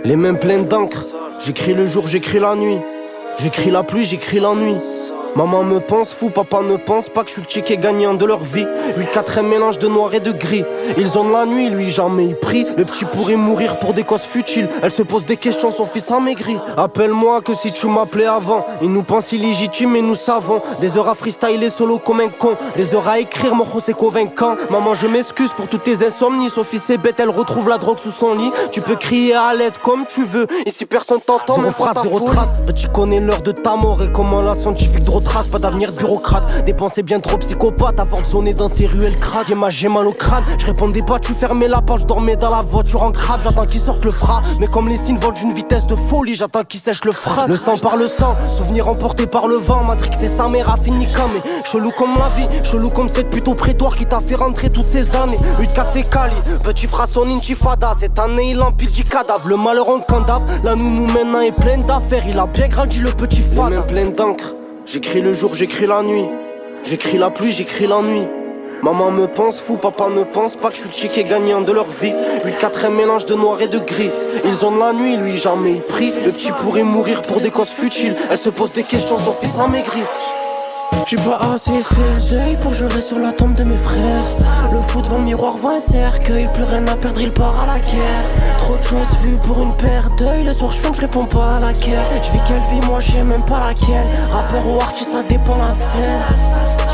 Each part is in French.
Les mains pleines d'encre, j'écris le jour, j'écris la nuit. J'écris la pluie, j'écris l'ennui. Maman me pense fou, papa ne pense pas que je suis le ticket gagnant de leur vie. 8-4 un mélange de noir et de gris. Ils ont de la nuit, lui jamais il prie. Le petit pourrait mourir pour des causes futiles. Elle se pose des questions, son fils amaigri. Appelle-moi que si tu m'appelais avant. Ils nous pensent illégitimes et nous savons. Des heures à freestyler solo comme un con. Des heures à écrire, mon c'est convaincant. Maman je m'excuse pour toutes tes insomnies. Sophie c'est bête, elle retrouve la drogue sous son lit. Tu peux crier à l'aide comme tu veux. Ici personne t'entend, mais phrase, zéro trace. Tu connais l'heure de ta mort et comment la scientifique de trace, pas d'avenir de bureaucrate. Des pensées bien trop psychopathes, à force de sonner dans ces ruelles crades. J'ai mal au crâne, je répondais pas, tu fermais la porte, je dormais dans la voiture en crabe. J'attends qu'ils sortent le fras, mais comme les signes volent d'une vitesse de folie, j'attends qu'ils sèchent le frein. Le sang par le sang, souvenir emporté par le vent. Matrix et sa mère a fini camé. Chelou comme la vie, chelou comme cette pute au prétoire qui t'a fait rentrer toutes ces années. 8-4 c'est Cali, petit fera son intifada. Cette année il empile du cadavre, le malheur en candave. La nounou maintenant est pleine d'affaires, il a bien grandi le petit fada. Les mains pleines d'encre. J'écris le jour, j'écris la nuit. J'écris la pluie, j'écris l'ennui. Maman me pense fou, papa ne pense pas que je suis le ticket gagnant de leur vie. 8-4 un mélange de noir et de gris. Ils ont de la nuit, lui jamais il prie. Le petit pourrait mourir pour des causes futiles. Elle se pose des questions, son fils amaigri. J'ai pas assez fait le deuil pour jurer sur la tombe de mes frères. Le fou devant le miroir voit un cercueil, plus rien à perdre, il part à la guerre. Trop de choses vues pour une paire d'œil. Le soir je fume, je réponds pas à la quête. Je vis quelle vie, moi j'ai même pas laquelle. Rappeur ou artiste, ça dépend la scène.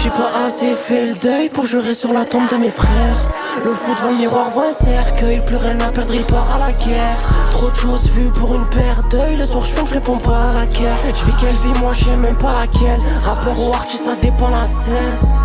J'ai pas assez fait le deuil pour jurer sur la tombe de mes frères. Le fou devant le miroir voit un cercueil, plus rien à perdre, il part à la guerre. Trop de choses vues pour une paire d'œil. Le soir je fume, je réponds pas à la quête. Je vis quelle vie, moi j'ai même pas laquelle. Rappeur ou artiste, ça dépend la scène.